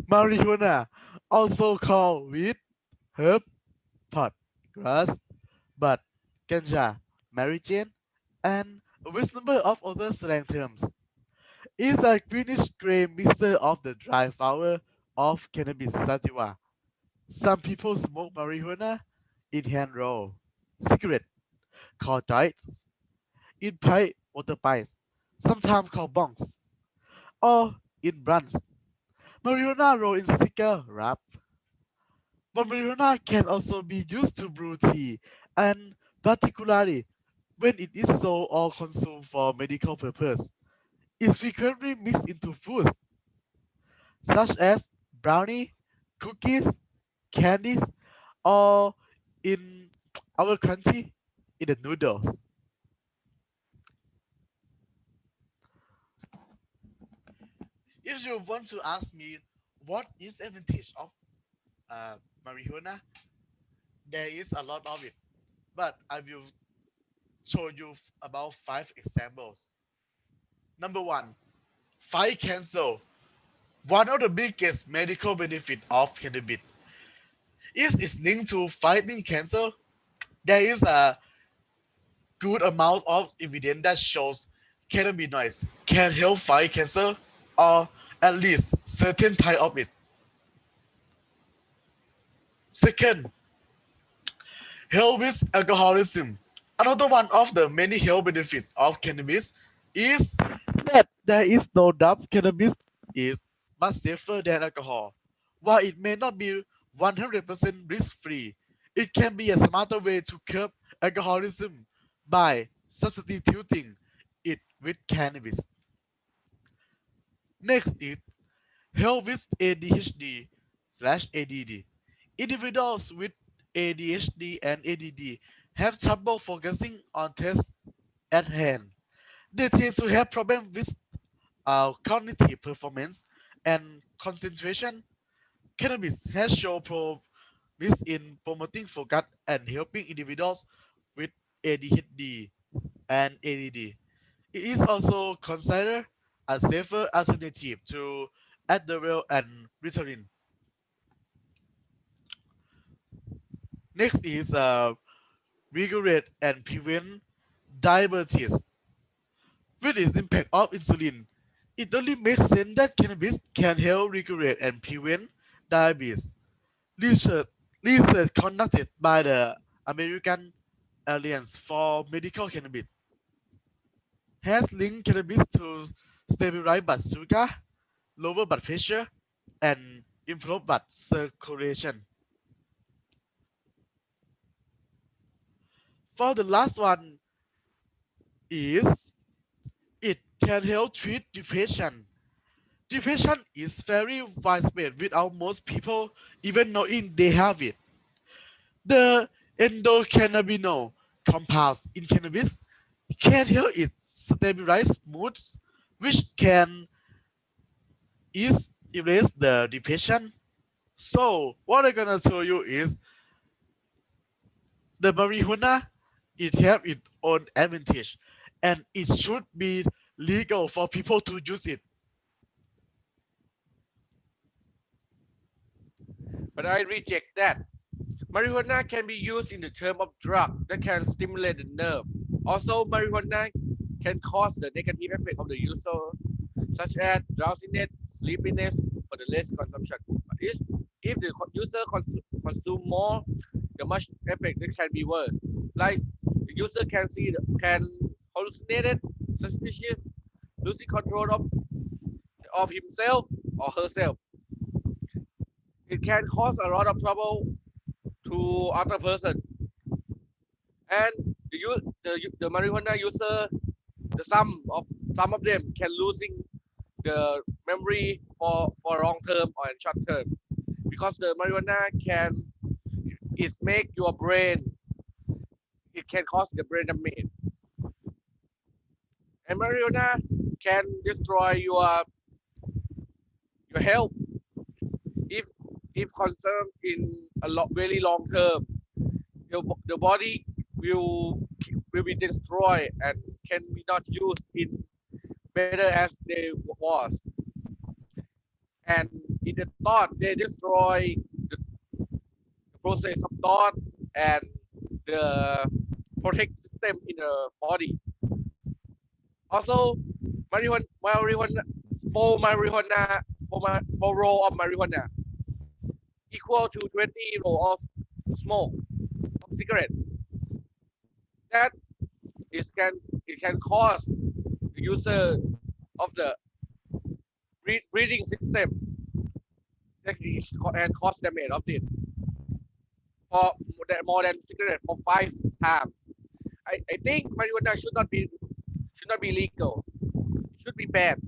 Marijuana, also called weed, herb, pot, grass, bud, ganja, marijuana, and a vast number of other slang terms, is a greenish gray mixture of the dry flower of cannabis sativa. Some people smoke marijuana in hand roll, cigarette called joints, in pipe water pipes, sometimes called bongs, or in blunts. Marijuana roll in cigar wrap. But marijuana can also be used to brew tea, and particularly when it is sold or consumed for medical purpose. It's frequently mixed into foods such as brownie, cookies, candies, or in our country, in the noodles. If you want to ask me what is advantage of uh, marijuana, there is a lot of it, but I will show you about 5 examples. Number one, fight cancer. One of the biggest medical benefits of cannabis is its linked to fighting cancer. There is a good amount of evidence that shows cannabinoids can help fight cancer, or at least certain type of it. Second, help with alcoholism. Another one of the many health benefits of cannabis is that there is no doubt cannabis is much safer than alcohol. While it may not be 100% risk-free, it can be a smarter way to curb alcoholism by substituting it with cannabis. Next is help with ADHD/ADD. Individuals with ADHD and ADD have trouble focusing on tasks at hand. They tend to have problems with cognitive performance and concentration. Cannabis has shown promise in promoting focus and helping individuals with ADHD and ADD. It is also considered a safer alternative to Adderall and Ritalin. Next is regulate and prevent diabetes. With its impact of insulin, it only makes sense that cannabis can help regulate and prevent diabetes. Research, research conducted by the American Alliance for Medical Cannabis has linked cannabis to stabilize blood sugar, lower blood pressure, and improve blood circulation. For the last one is it can help treat depression. Depression is very widespread without most people even knowing they have it. The endocannabinol compounds in cannabis can help it stabilize moods, which can ease erase the depression. So what I'm gonna tell you is the marijuana it have its own advantage, and it should be legal for people to use it. But I reject that. Marijuana can be used in the term of drug that can stimulate the nerve. Also, marijuana can cause the negative effect of the user, such as drowsiness, sleepiness, for the less consumption. But if the user consume more, the much effect that can be worse. Like the user can hallucinate, it, suspicious, losing control of himself or herself. It can cause a lot of trouble to other person, and the marijuana user, the some of them can losing the memory for long term or short term, because the marijuana can is make your brain, it can cause the brain damage, and marijuana can destroy your health if consumed in a very long term. The body will be destroyed and can be not used in better as they was. and in the thought they destroy the, the process of thought and the protect system in the body. Also, marijuana for marijuana for roll of marijuana equal to 20 roll of smoke of cigarette. That is can it can cause the user of the breathing system that is and cause damage of it for more than cigarette for 5 times. I think marijuana should not be legal. It should be banned.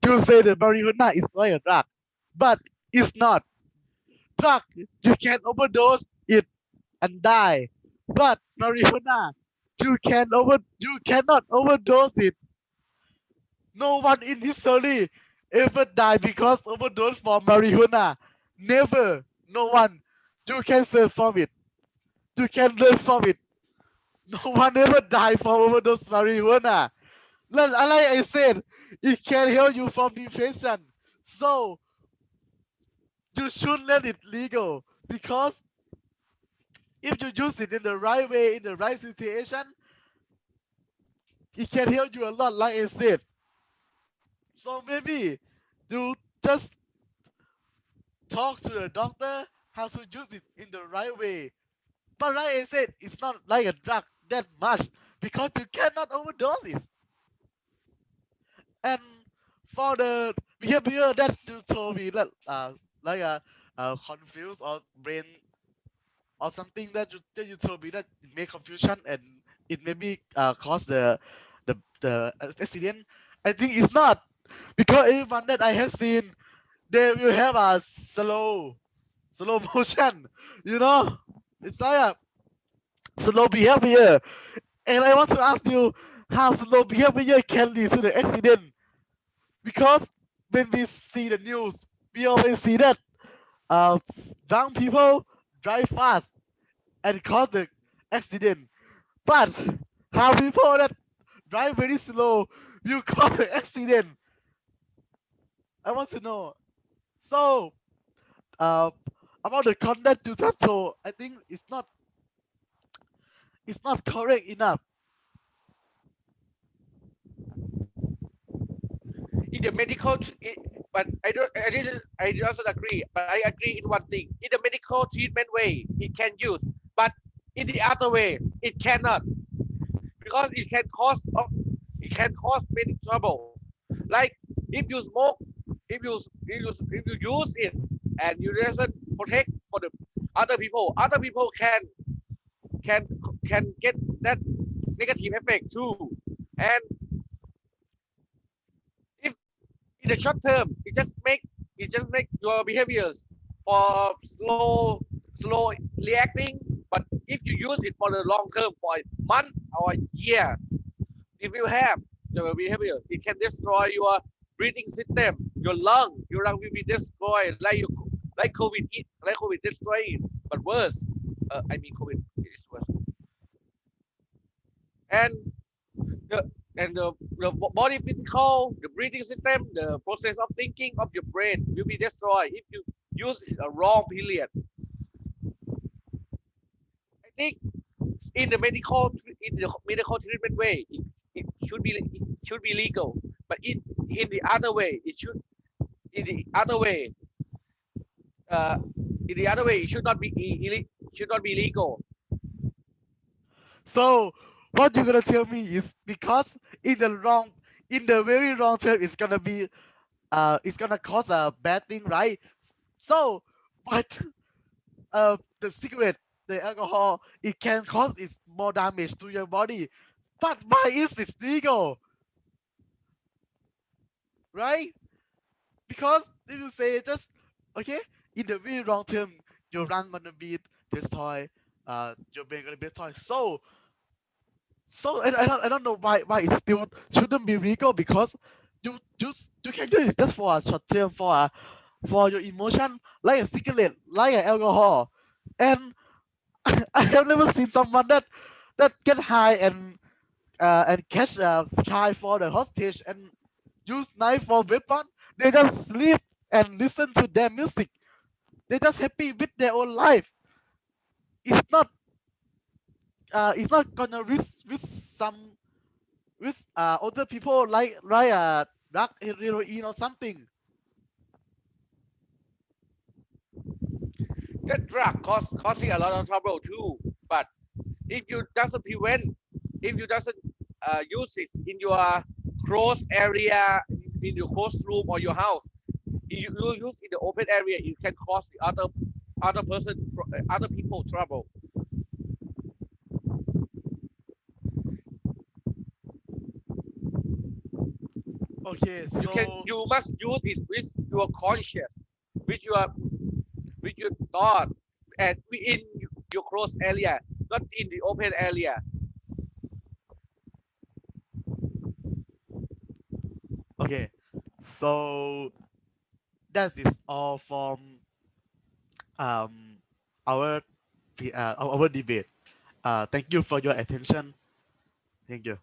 You say that marijuana is not a drug, but it's not. Drug, you can overdose it and die. But marijuana, you cannot overdose it. No one in history ever died because overdose from marijuana. Never. No one. You can learn from it. You can learn from it. No one ever died from overdose marijuana. Like I said, it can help you from depression. So you should let it legal because if you use it in the right way, in the right situation, it can help you a lot, like I said. So maybe you just talk to a doctor how to use it in the right way. But like I said, it's not like a drug that much because you cannot overdose it. And for the behavior that you told me that like confused or brain or something that you told me that it may confusion and it maybe cause the accident. I think it's not because everyone that I have seen they will have a slow motion. You know, it's like a slow behavior. And I want to ask you how slow behavior can lead to the accident because when we see the news, we always see that drunk people drive fast and cause the accident. But how people that drive very slow will cause the accident? I want to know. So, uh, about the content you have told, I think it's not correct enough. In the medical, but I also agree. But I agree in one thing: in the medical treatment way, it can use, but in the other way, it cannot because it can cause many trouble. Like if you smoke, if you use it and you doesn't protect for the other people can can get that negative effect too. And if in the short term, it just make your behaviors for slow reacting. But if you use it for the long term, for a month or a year, if you have the behavior, it can destroy your breathing system, your lung will be destroyed like COVID destroyed, but worse. I mean COVID is worse. And the the body physical, the breathing system, the process of thinking of your brain will be destroyed if you use it a wrong period. I think in the medical treatment way, it should be legal, but in the other way, it should in the other way, uh, in the other way, it should not be legal. So what you're gonna tell me is because in the very wrong term, it's gonna cause a bad thing, right? So, but the cigarette, the alcohol, it can cause it's more damage to your body. But why is this legal, right? Because if you say just okay, in the very long term, your lung gonna be destroyed, your brain gonna be destroyed. So I don't know why it still shouldn't be legal because you can use it just for a short term for your emotion like a cigarette, like an alcohol, and I have never seen someone that get high and catch a child for the hostage and use knife for weapon. They just sleep and listen to their music. They just happy with their own life. It's not it's not gonna risk with some with other people like drug heroin or something. That drug causing a lot of trouble too. But if you doesn't prevent, if you doesn't use it in your closed area, in your closed room or your house, you use in the open area, you can cause the other person, other people trouble. Okay, so You must use it with your conscience, with your with your thought, and within your closed area, not in the open area. okay, so that is all from um our our debate. Thank you for your attention. Thank you.